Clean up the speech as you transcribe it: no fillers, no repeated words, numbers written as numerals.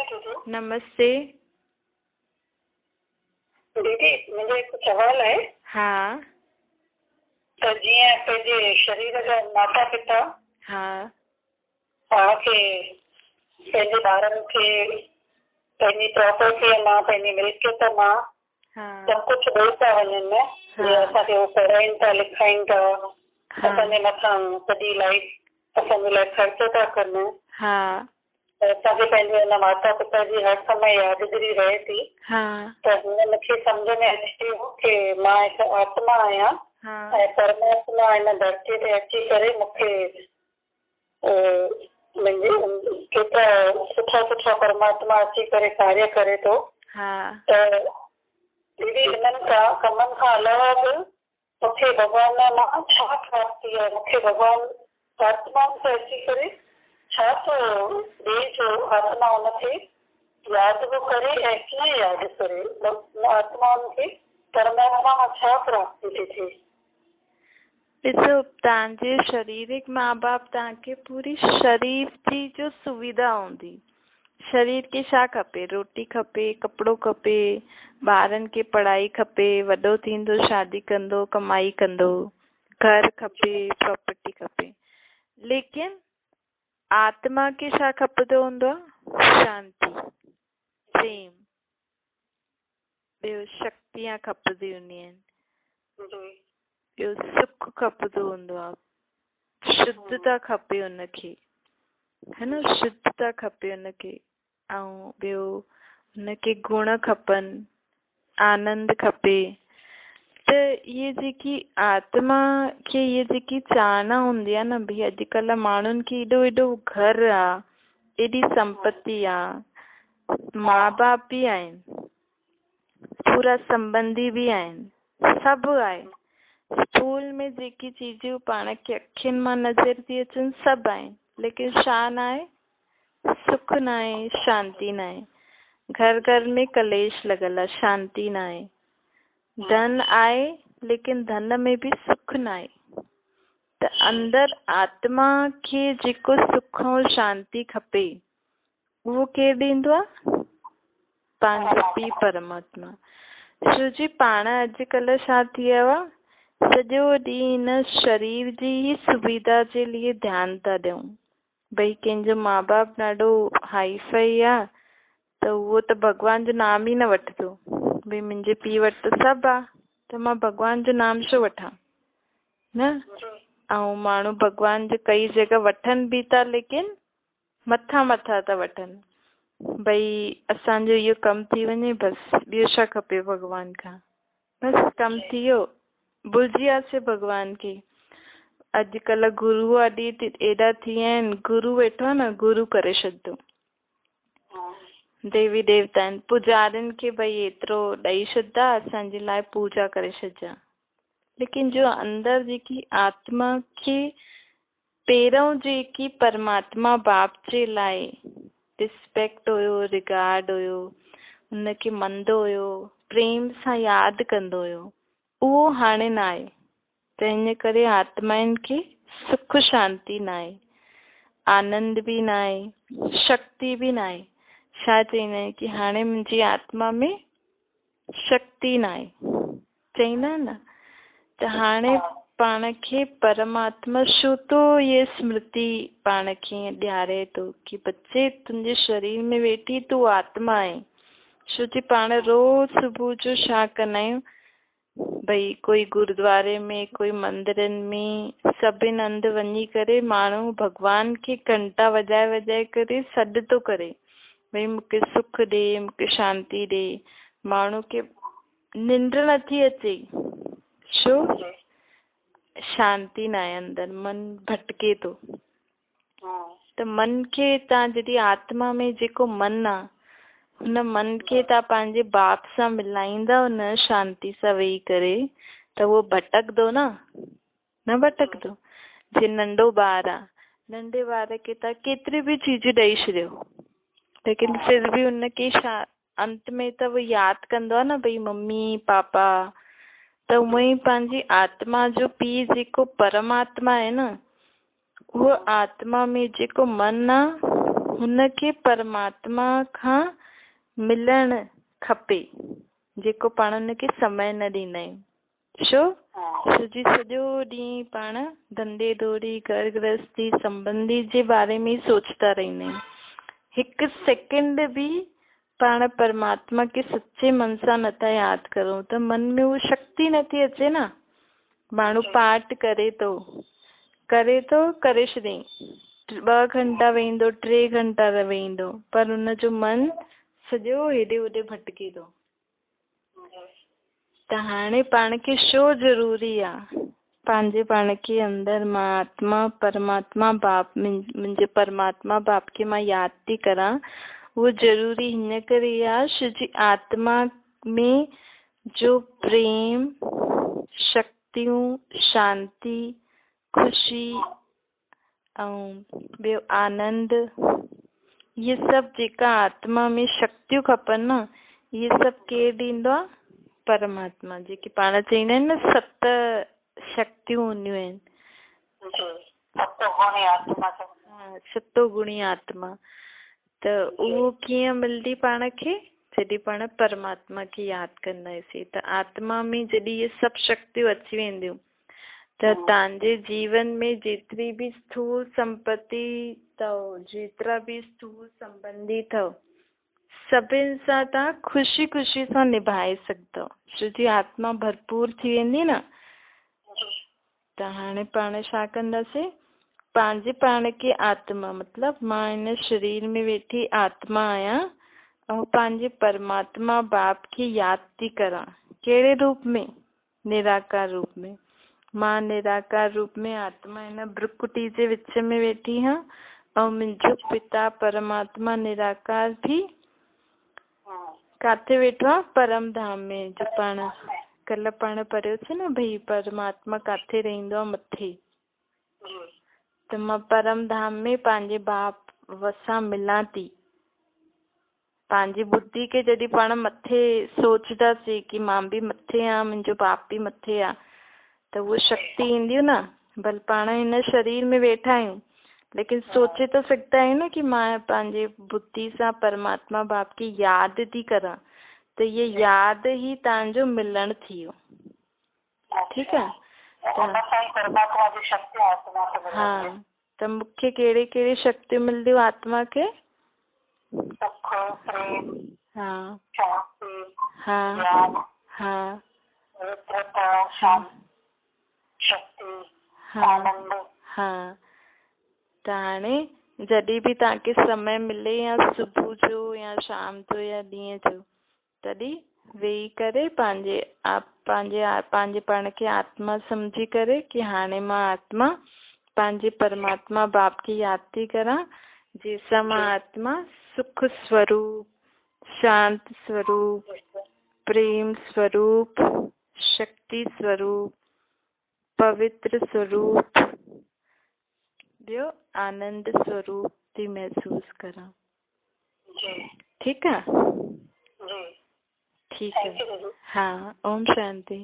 दीदी। नमस्ते दीदी, मुंहिंजो हिकु सवाल आहे। हा त जीअं पंहिंजे शरीर जा माता पिता हा तव्हांखे पंहिंजे ॿारनि खे पंहिंजी प्रॉपर्टीअ मां, पंहिंजी मिल्कियत मां सभु कुझु ॾेई था वञनि। जीअं असांखे उहो पढ़ाइनि था, लिखाइनि था, असांजे मथां सॼी लाइफ असांजे लाइ ख़र्च था कनि। त असांखे पंहिंजे हिन माता पिता जी हर समय यादगिरी रहे थी। त हीअं मूंखे सम्झ में अचे थो की मां हिकु आत्मा आहियां ऐं परमात्मा हिन धरती ते अची करे मूंखे केतिरा सुठा सुठा परमात्मा अची करे कार्य करे थो। त दीदी, हिननि कमनि खां अलावा बि मूंखे भॻवान मां छा प्राप्ति आहे? मूंखे भॻवान आत्माउनि खे अची करे छा थो ॾे जो आत्मा हुनखे यादि बि करे ऐं कीअं यादि करे? आत्माउनि खे परमात्मा मां छा प्राप्ति थी थिए? ॾिसो, तव्हांजे शारीरिक माउ बाप तव्हांखे पूरी शरीर जी जो सुविधा हूंदी। शरीर खे छा खपे? रोटी खपे, कपिड़ो खपे, ॿारनि खे पढ़ाई खपे, वॾो थींदो शादी कंदो, कमाई कंदो, घर खपे, प्रॉपर्टी खपे। लेकिन आत्मा खे छा खपंदो हूंदो आहे? शांती, प्रेम, ॿियो शक्तियां खपंदी हूंदियूं आहिनि, ॿियो सुख खपंदो हूंदो आहे, शुद्धता खपे हुनखे, है न? शुद्धता खपे हुनखे। ऐं ॿियो हुनखे गुण खपनि, आनंद खपे। त इहे जेकी आत्मा खे इहे जेकी चाहना हूंदी आहे न भई, अॼुकल्ह माण्हुनि खे एॾो एॾो घर आहे, एॾी संपत्ति आहे, माउ बाप बि आहिनि, पूरा संबंधी बि आहिनि, सभु आहे। स्कूल में जेकी चीजूं पाण खे अखियुनि मां नज़र थी अचनि सभु आहिनि, लेकिन छा न आहे? सुख न आहे, शांती न आहे। घर घर में कलेश लॻल आहे, शांती न आहे। धन आहे, लेकिन धन में बि सुख न आहे। त अंदरि आत्मा खे जेको सुख ऐं शांती खपे उहो केरु ॾींदो आहे? पंहिंजो पीउ परमात्मा। छो जी पाण अॼुकल्ह छा थी वियो आहे? सॼो ॾींहुं हिन शरीर जी ही सुविधा जे लिए ध्यानु था ॾियूं। भई कंहिंजो माउ बाप ॾाढो हाई फाई आहे त उहो त भॻवान जो नाम ई न वठंदो। भई मुंहिंजे पीउ वटि त सभु आहे त मां भॻवान जो नाम छो वठां न? ऐं माण्हू भॻवान जो कई जॻह वठनि बि था, लेकिन मथां मथां था वठनि। भई असांजो इहो कमु थी वञे बसि, ॿियो छा खपे भॻवान खां? बसि कमु थी वियो, भुलिजी वियासीं भॻवान खे। अॼुकल्ह गुरू एॾा थी विया आहिनि, गुरू वेठो आहे न, गुरू करे छॾंदो। देवी देवता आहिनि, पुजारियुनि खे भई एतिरो ॾेई छॾंदा, असांजे लाइ पूजा करे छॾिजा। लेकिन जो अंदरि जेकी आत्मा खे पहिरों जेकी परमात्मा बाप जे लाइ रिस्पेक्ट हुयो, रिगार्ड हुयो, हुनखे मञंदो हुयो, प्रेम सां यादि कंदो हुयो, उहो हाणे न आहे। त हिन करे आत्माउनि खे सुख शांती न आहे, आनंद बि न आहे, शक्ति बि न आहे। छा चईंदा आहिनि कि हाणे मुंहिंजी आत्मा में शक्ति न आहे, चईंदा आहिनि न। त हाणे पाण खे परमात्मा छो तो ये स्मृति पाण खे ॾियारे थो कि बच्चे तुंहिंजे शरीर में वेठी तूं आत्मा आहे। छो कि पाण रोज़ सुबुह जो छा कंदा आहियूं? भई कोई गुरुद्वारे में, कोई मंदिरनि में, सभिनि हंधि वञी करे माण्हू भॻवान खे घंटा वॼाए वॼाए करे सॾु थो करे, भई मूंखे सुख ॾे, मूंखे शांती ॾे। माण्हू खे निंड नथी अचे, छो? शांती न आहे अंदरि, मन भटके थो। त मन खे तव्हां जॾहिं आत्मा में जेको मन आहे, हुन मन खे तव्हां पंहिंजे बाप सां मिलाईंदव न शांती सां वेही करे, त उहो भटकंदो न भटकंदो। जे नंढो ॿार आहे, नंढे ॿार खे तव्हां केतिरी बि चीज ॾेई छॾियो, लेकिन फिर बि हुनखे छा अंत में त उहो यादि कंदो आहे न, भई मम्मी पापा। त उहो ई पंहिंजी आत्मा जो पीउ जेको परमात्मा आहे न, उहो आत्मा में जेको मन आहे हुनखे परमात्मा खां मिलणु खपे, जेको पाण हुनखे समय न ॾींदा आहियूं। छो? छोजी सॼो ॾींहुं पाण धंधे धोड़ी घर गृहस्थी संबंधी जे बारे में सोचता रहंदा आहियूं। हिकु सेकेंड बि पाण परमात्मा खे सच्चे मन सां नथा यादि करूं त मन में उहा शक्ति नथी अचे न। माण्हू पाठ करे थो करे छॾियईं, 2 घंटा वेहींदो, 3 घंटा वेहींदो, पर हुनजो मन सॼो हेॾे होॾे भटके थो। त हाणे पाण खे छो ज़रूरी आहे पंहिंजे पाण खे अंदरि मां आत्मा परमात्मा बाप मुंहिंजे परमात्मा बाप खे मां यादि थी करां। उहो ज़रूरी हिन करे आहे छोजी आत्मा में जो प्रेम, शक्तियूं, शांती, खुशी ऐं ॿियो आनंद, इहे सभु जेका आत्मा में शक्तियूं खपनि न, इहे सभु केरु ॾींदो आहे? परमात्मा। जेके पाण चईंदा आहिनि न 7 शक्तियूं हूंदियूं आहिनि, सतोगुणी आत्मा। त उहो कीअं मिलंदी पाण खे? जॾहिं पाण परमात्मा खे यादि कंदासीं। त आत्मा में जॾहिं इहे सभु शक्तियूं अची वेंदियूं त तव्हांजे जीवन में जेतिरी बि स्थूल संपत्ति अथव, जेतिरा बि स्थूल संबंधी अथव, सभिनि सां तव्हां ख़ुशी ख़ुशी सां निभाए सघंदव छोजी आत्मा भरपूर थी वेंदी न। त हाणे पाण छा कंदासीं? पंहिंजे पाण खे आत्मा मतिलबु मां हिन शरीर में वेठी आत्मा आहियां ऐं पंहिंजे परमात्मा बाप खे यादि थी करां। कहिड़े रूप में? निराकार रूप में। मां निराकार रूप में आत्मा हिन भ्रुकुटी जे विच में वेठी आहियां ऐं मुंहिंजो पिता परमात्मा निराकार भी काथे वेठो आहे? परम धाम में। जो पाण कल्ह पाण पढ़ियोसीं न भई परमात्मा काथे रहंदो आहे? मथे। त मां परम धाम में पंहिंजे बाप सां मिलां थी। पंहिंजी बुद्धि खे जॾहिं पाण मथे सोचंदासीं कि मां बि मथे आहियां, मुंहिंजो बाप बि मथे आहे, त उहा शक्ति ईंदियूं न। भले पाण हिन शरीर में वेठा आहियूं लेकिन सोचे तो सघंदा आहियूं न कि मां पंहिंजे बुद्धि सां परमात्मा बाप खे यादि थी करां। त ये यादि ई तव्हांजो मिलणु थी वियो। ठीकु आहे? हाँ, त मूंखे कहिड़े कहिड़े शक्तियूं मिलंदियूं आत्मा खे? हाँ हाँ हाँ हाँ। त हाणे जॾहिं बि तव्हांखे समय मिले या सुबुह जो या शाम जो या ॾींहं जो, तॾहिं वेही करे पंहिंजे पाण खे आत्मा सम्झी करे कि हाणे मां आत्मा पंहिंजे परमात्मा बाप खे यादि थी करां, जंहिंसां मां आत्मा सुख स्वरूप, शांत स्वरूप, प्रेम स्वरूप, शक्ति स्वरूप, पवित्र स्वरूप, ॿियो आनंद स्वरूप थी महसूस करां। ठीकु आहे? ठीक है। हाँ, ओम शांति।